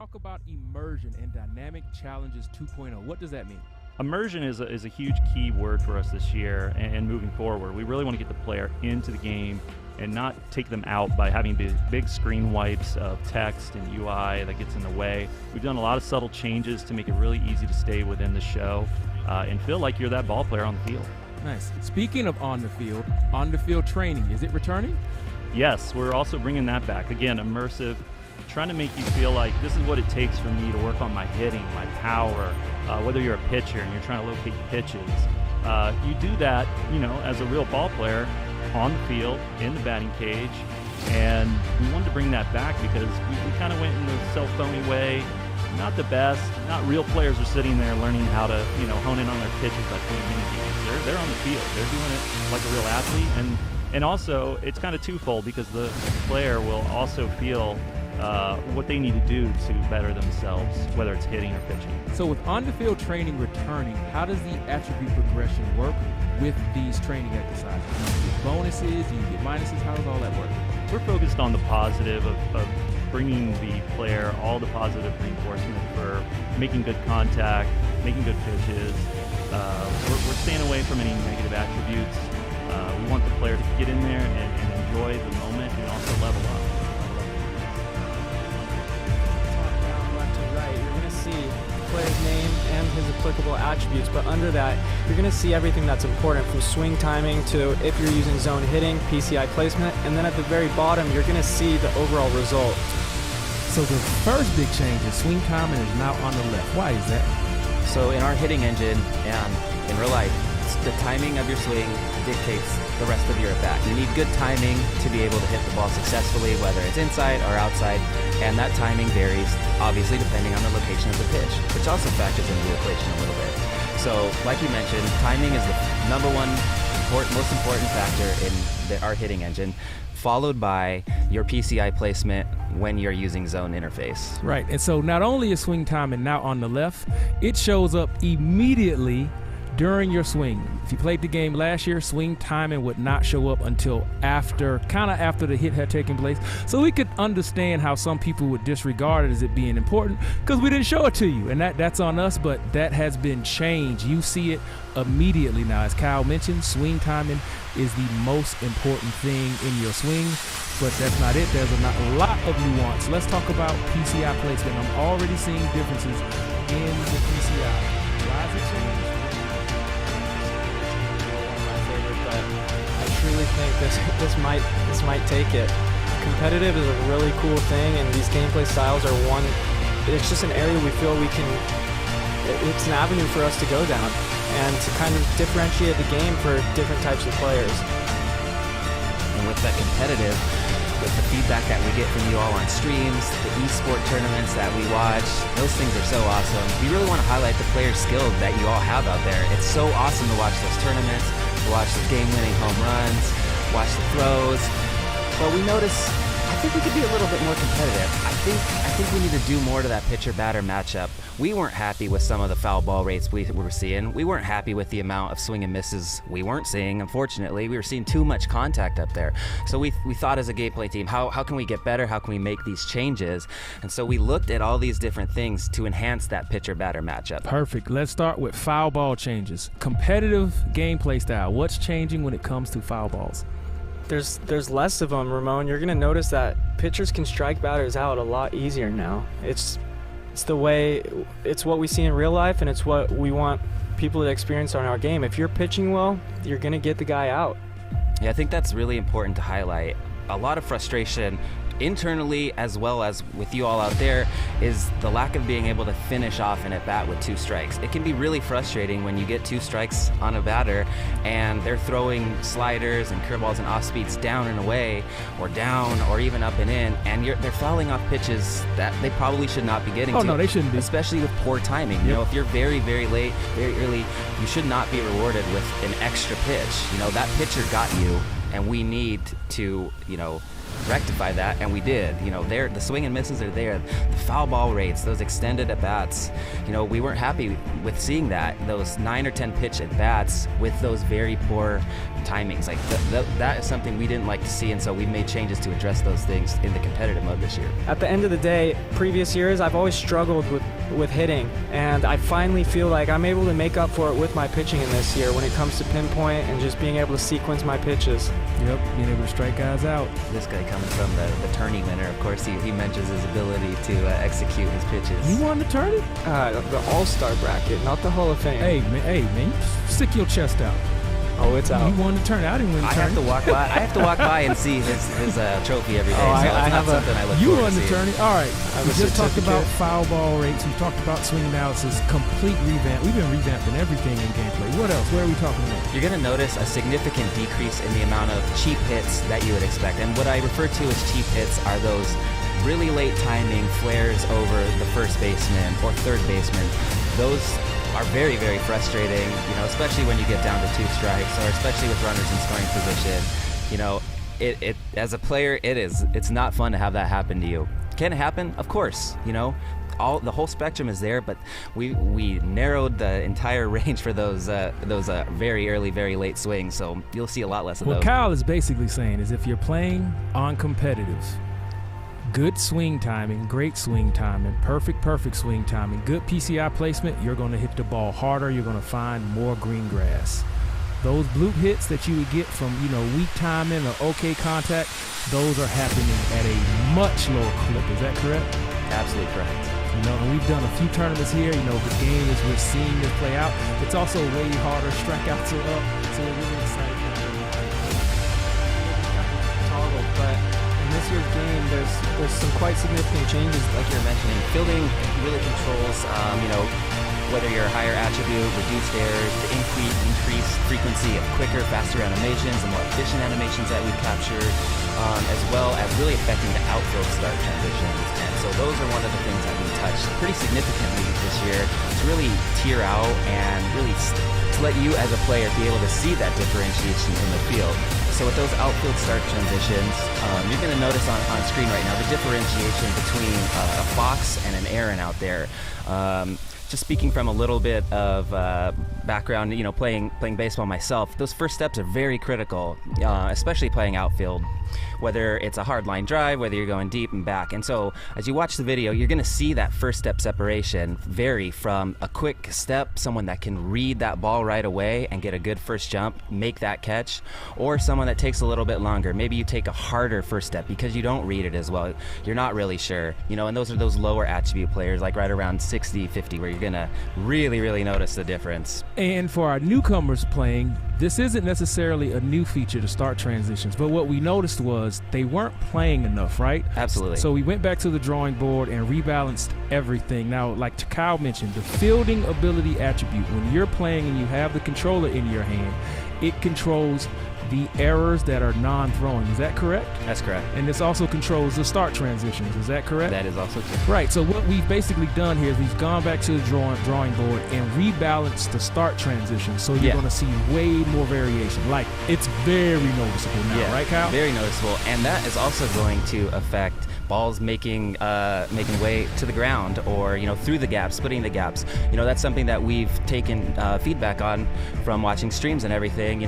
talk about immersion and dynamic challenges 2.0. What does that mean? Immersion is a huge key word for us this year and moving forward. We really want to get the player into the game and not take them out by having big screen wipes of text and UI that gets in the way. We've done a lot of subtle changes to make it really easy to stay within the show and feel like you're that ball player on the field. Nice. Speaking of on the field training, is it returning? Yes, we're also bringing that back. Again, immersive, trying to make you feel like this is what it takes for me to work on my hitting, my power, whether you're a pitcher and you're trying to locate pitches. You do that, as a real ball player on the field, in the batting cage, and we wanted to bring that back because we kind of went in the cell phony way. Not the best. Not real players are sitting there learning how to, hone in on their pitches by playing mini games. They're on the field. They're doing it like a real athlete, and also it's kind of twofold because the player will also feel what they need to do to better themselves, whether it's hitting or pitching. So with on-the-field training returning, how does the attribute progression work with these training exercises? Do you get bonuses? Do you get minuses? How does all that work? We're focused on the positive of bringing the player all the positive reinforcement for making good contact, making good pitches. We're staying away from any negative attributes. We want the player to get in there and enjoy the moment and also level up. Player's name and his applicable attributes, but under that you're going to see everything that's important, from swing timing to if you're using zone hitting, PCI placement, and then at the very bottom you're going to see the overall result. So the first big change is swing timing is now on the left. Why is that? So in our hitting engine and in real life, the timing of your swing dictates the rest of your at-bat. You need good timing to be able to hit the ball successfully, whether it's inside or outside, and that timing varies, obviously, depending on the location of the pitch, which also factors into the equation a little bit. So, like you mentioned, timing is the number one most important factor in our hitting engine, followed by your PCI placement when you're using zone interface. Right, and so not only is swing timing now on the left, it shows up immediately during your swing. If you played the game last year, swing timing would not show up until after the hit had taken place. So we could understand how some people would disregard it as it being important because we didn't show it to you, and that's on us, but that has been changed. You see it immediately now. As Kyle mentioned, swing timing is the most important thing in your swing, but that's not it. There's a lot of nuance. Let's talk about PCI placement. I'm already seeing differences in the PCI. Why is it changed? I truly think this might take it. Competitive is a really cool thing, and these gameplay styles are one. It's just an area we feel it's an avenue for us to go down and to kind of differentiate the game for different types of players. And with that competitive, with the feedback that we get from you all on streams, the esport tournaments that we watch, those things are so awesome. We really want to highlight the player skill that you all have out there. It's so awesome to watch those tournaments, to watch the game-winning home runs, watch the throws. But we notice, I think we could be a little bit more competitive. I think we need to do more to that pitcher-batter matchup. We weren't happy with some of the foul ball rates we were seeing. We weren't happy with the amount of swing and misses we weren't seeing, unfortunately. We were seeing too much contact up there. So we thought as a gameplay team, how can we get better? How can we make these changes? And so we looked at all these different things to enhance that pitcher-batter matchup. Perfect. Let's start with foul ball changes. Competitive gameplay style. What's changing when it comes to foul balls? There's less of them, Ramon. You're going to notice that pitchers can strike batters out a lot easier now. It's what we see in real life, and it's what we want people to experience on our game. If you're pitching well, you're going to get the guy out. Yeah, I think that's really important to highlight. A lot of frustration internally as well as with you all out there is the lack of being able to finish off an at-bat with 2 strikes. It can be really frustrating when you get 2 strikes on a batter and they're throwing sliders and curveballs and off-speeds down and away, or down, or even up and in, and they're fouling off pitches that they probably should not be getting to. Oh, no, they shouldn't be. Especially with poor timing. Yep. If you're very, very late, very early, you should not be rewarded with an extra pitch. That pitcher got you, and we need to, rectify that, and we did. The swing and misses are there. The foul ball rates, those extended at bats. We weren't happy with seeing that. Those 9 or 10 pitch at bats with those very poor timings. Like that is something we didn't like to see, and so we made changes to address those things in the competitive mode this year. At the end of the day, previous years I've always struggled with hitting, and I finally feel like I'm able to make up for it with my pitching in this year when it comes to pinpoint and just being able to sequence my pitches. Yep, being able to strike guys out. This guy coming from the tourney winner, of course, he mentions his ability to execute his pitches. You won the tourney? The All-Star bracket, not the Hall of Fame. Hey man, stick your chest out. Oh, it's out. You won the tourney. I didn't win the tourney. I have to walk by and see his trophy every day. Oh, so I it's have not something I look You forward won to the seeing. tourney. All right. We just talked about certificate. foul ball rates. We talked about swing analysis. Complete revamp. We've been revamping everything in gameplay. What else? Where are we talking about? You're going to notice a significant decrease in the amount of cheap hits that you would expect. And what I refer to as cheap hits are those really late timing flares over the first baseman or third baseman. Those are very, very frustrating, especially when you get down to 2 strikes, or especially with runners in scoring position. It as a player, it's not fun to have that happen to you. Can it happen? Of course. The whole spectrum is there, but we narrowed the entire range for those very early, very late swings. So you'll see a lot less of What those. Kyle is basically saying is if you're playing on competitive, good swing timing, great swing timing, perfect swing timing, good PCI placement, you're going to hit the ball harder. You're going to find more green grass. Those bloop hits that you would get from, weak timing or okay contact, those are happening at a much lower clip. Is that correct? Absolutely correct. And we've done a few tournaments here. The game is we're seeing this play out. It's also way harder. Strikeouts are up. So we're really excited. Toggle, but in this year's game, there's some quite significant changes. Like you're mentioning, fielding really controls, whether you're a higher attribute, reduced errors, the increased frequency of quicker, faster animations, and more efficient animations that we've captured, as well as really affecting the outfield start transitions. And so those are one of the things that we touched pretty significantly this year to really tier out and really to let you as a player be able to see that differentiation in the field. So with those outfield start transitions, you're going to notice on screen right now the differentiation between a Fox and an Aaron out there. Just speaking from a little bit of background, playing baseball myself, those first steps are very critical, especially playing outfield, whether it's a hard line drive, whether you're going deep and back. And so as you watch the video, you're going to see that first step separation vary from a quick step, someone that can read that ball right away and get a good first jump, make that catch, or someone that takes a little bit longer. Maybe you take a harder first step because you don't read it as well. You're not really sure, and those are those lower attribute players, like right around 60, 50, where you're going to really, really notice the difference. And for our newcomers playing, this isn't necessarily a new feature to start transitions, but what we noticed was they weren't playing enough, right? Absolutely. So we went back to the drawing board and rebalanced everything. Now, like Kyle mentioned, the fielding ability attribute, when you're playing and you have the controller in your hand, it controls the errors that are non-throwing. Is that correct? That's correct. And this also controls the start transitions. Is that correct? That is also true. Right. So what we've basically done here is we've gone back to the drawing board and rebalanced the start transition. So you're going to see way more variation. Like, it's very noticeable now, right, Kyle? Very noticeable. And that is also going to affect balls making way to the ground, or through the gaps, splitting the gaps. That's something that we've taken feedback on from watching streams and everything.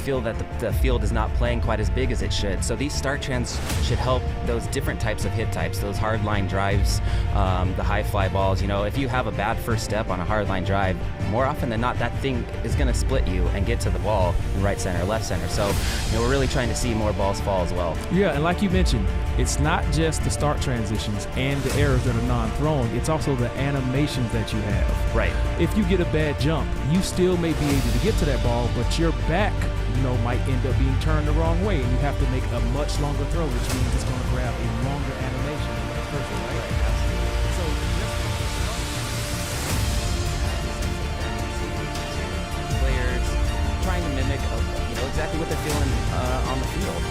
Feel that the field is not playing quite as big as it should. So these start trends should help those different types of hit types, those hard line drives, the high fly balls. If you have a bad first step on a hard line drive, more often than not, that thing is going to split you and get to the ball in right center, left center. So we're really trying to see more balls fall as well. Yeah, and like you mentioned, it's not just the start transitions and the errors that are non-throwing, it's also the animations that you have. Right. If you get a bad jump, you still may be able to get to that ball, but your back, might end up being turned the wrong way, and you have to make a much longer throw, which means it's going to grab a longer animation. That's perfect, right? So players trying to mimic, exactly what they're feeling on the field.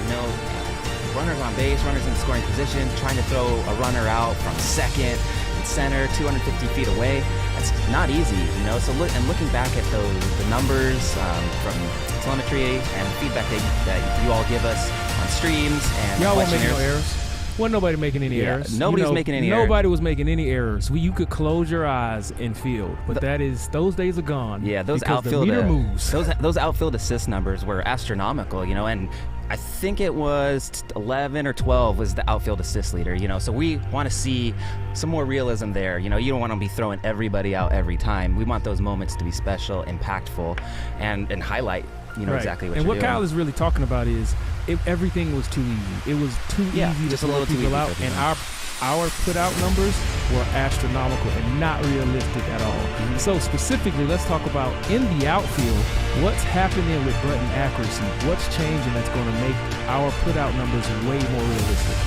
Runners on base, runners in scoring position, trying to throw a runner out from second and center, 250 feet away. That's not easy, So looking back at the numbers from telemetry and feedback that you all give us on streams and Y'all weren't making no questionnaires. errors. Wasn't nobody making any errors. Nobody's making any errors. Nobody was making any errors. You could close your eyes and field, but those days are gone. Yeah, those because outfield the meter moves. those outfield assist numbers were astronomical, and I think it was 11 or 12 was the outfield assist leader, so we want to see some more realism there. You don't want to be throwing everybody out every time. We want those moments to be special, impactful, and highlight Right. exactly what and you're what doing. Kyle is really talking about is everything was too easy. It was too easy to just a throw little too people easy out, for and people. our put out numbers were astronomical and not realistic at all. So specifically, let's talk about in the outfield, what's happening with button accuracy, what's changing that's going to make our put out numbers way more realistic.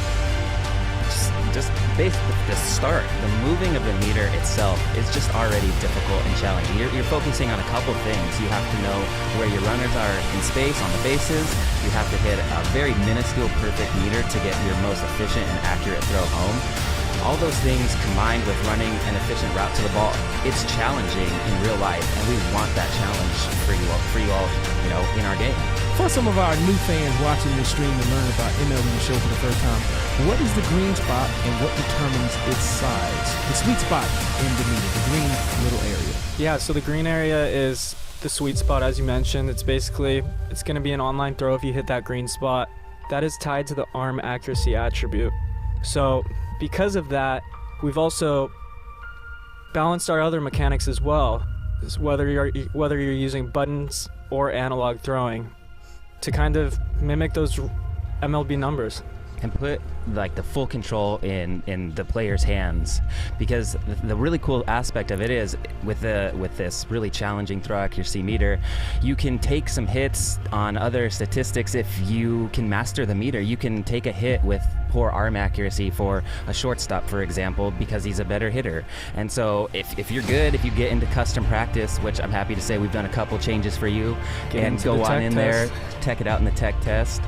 Just basically the start, the moving of the meter itself is just already difficult and challenging. You're focusing on a couple things. You have to know where your runners are in space on the bases. You have to hit a very minuscule perfect meter to get your most efficient and accurate throw home. All those things combined with running an efficient route to the ball, it's challenging in real life, and we want that challenge for you all, in our game. For some of our new fans watching this stream and learning about MLB The Show for the first time, what is the green spot and what determines its size? The sweet spot in the meter, the green little area. Yeah, so the green area is the sweet spot, as you mentioned. It's going to be an online throw if you hit that green spot. That is tied to the arm accuracy attribute. So because of that, we've also balanced our other mechanics as well, whether you're using buttons or analog throwing, to kind of mimic those MLB numbers. And put the full control in the player's hands, because the really cool aspect of it is with this really challenging throw accuracy meter, you can take some hits on other statistics if you can master the meter. You can take a hit with poor arm accuracy for a shortstop, for example, because he's a better hitter. And so if you're good, if you get into custom practice, which I'm happy to say we've done a couple changes for you, and go on in there, tech it out in the tech test,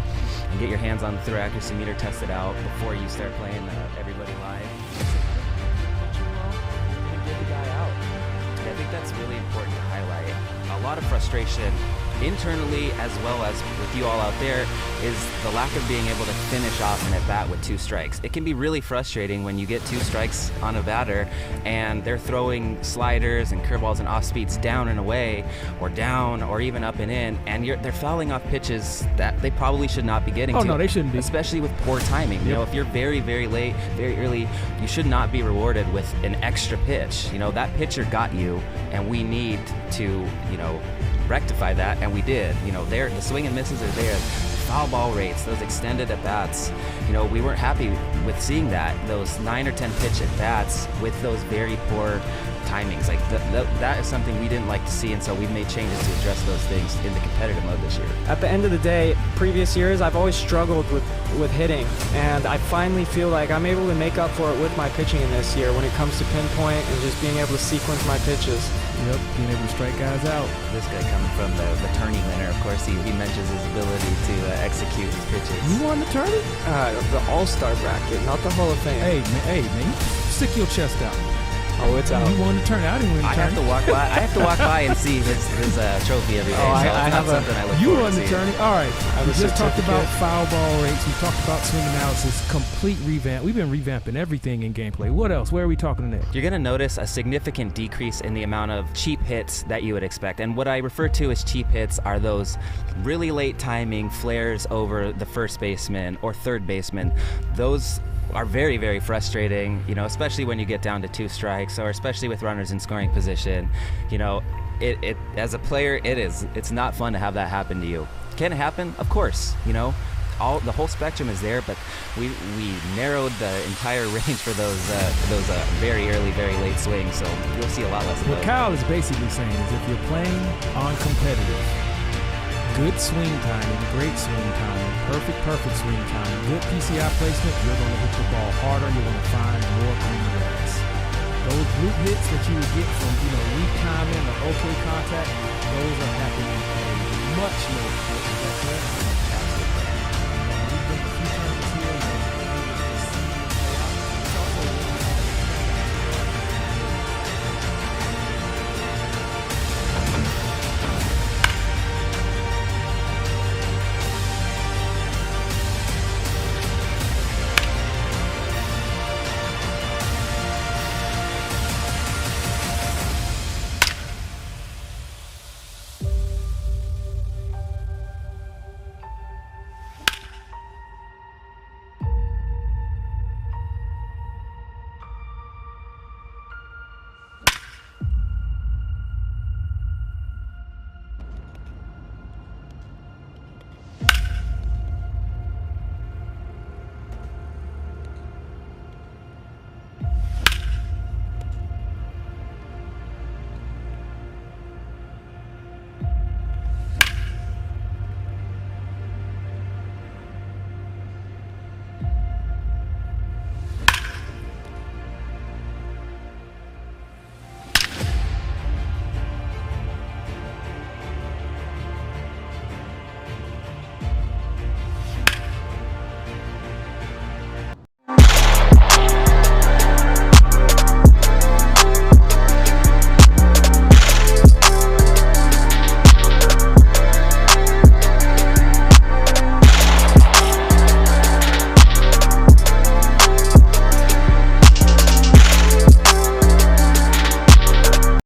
and get your hands on the throw accuracy meter, test it out before you start playing everybody live. Get the guy out. I think that's really important to highlight. A lot of frustration internally as well as with you all out there is the lack of being able to finish off an at-bat with 2 strikes. It can be really frustrating when you get 2 strikes on a batter and they're throwing sliders and curveballs and off-speeds down and away, or down, or even up and in, and they're fouling off pitches that they probably should not be getting to. Oh, no, they shouldn't be. Especially with poor timing. If you're very, very late, very early, you should not be rewarded with an extra pitch. That pitcher got you, and we need to, rectify that, and we did. The swing and misses are there. Foul ball rates, those extended at bats. We weren't happy with seeing that. Those 9 or 10 pitch at bats with those very poor timings. That is something we didn't like to see, and so we've made changes to address those things in the competitive mode this year. At the end of the day, previous years, I've always struggled with hitting, and I finally feel like I'm able to make up for it with my pitching in this year when it comes to pinpoint and just being able to sequence my pitches. Yep, being able to strike guys out. This guy coming from the tourney winner, of course, he mentions his ability to execute his pitches. You won the tourney? The All-Star bracket, not the Hall of Fame. Hey, man, stick your chest out. Oh, it's out. You won the tourney. I didn't win the I tourney. have to walk by and see his trophy every day. Oh, so I it's not have something I look You forward won to the seeing. tourney. All right. We a just talked about certificate. foul ball rates. We talked about swing analysis. Complete revamp. We've been revamping everything in gameplay. What else? Where are we talking next? You're going to notice a significant decrease in the amount of cheap hits that you would expect. And what I refer to as cheap hits are those really late timing flares over the first baseman or third baseman. Those are very, very frustrating, especially when you get down to 2 strikes, or especially with runners in scoring position. It as a player, it's not fun to have that happen to you. Can it happen? Of course. The whole spectrum is there, but we narrowed the entire range for those very early, very late swings. So you'll see a lot less of What those. Kyle is basically saying is if you're playing on competitive, good swing timing, great swing timing, perfect swing timing, good PCI placement, you're going to hit the ball harder, you're going to find more green grass. Those bloop hits that you would get from, weak timing or okay contact, those are happening at a much lower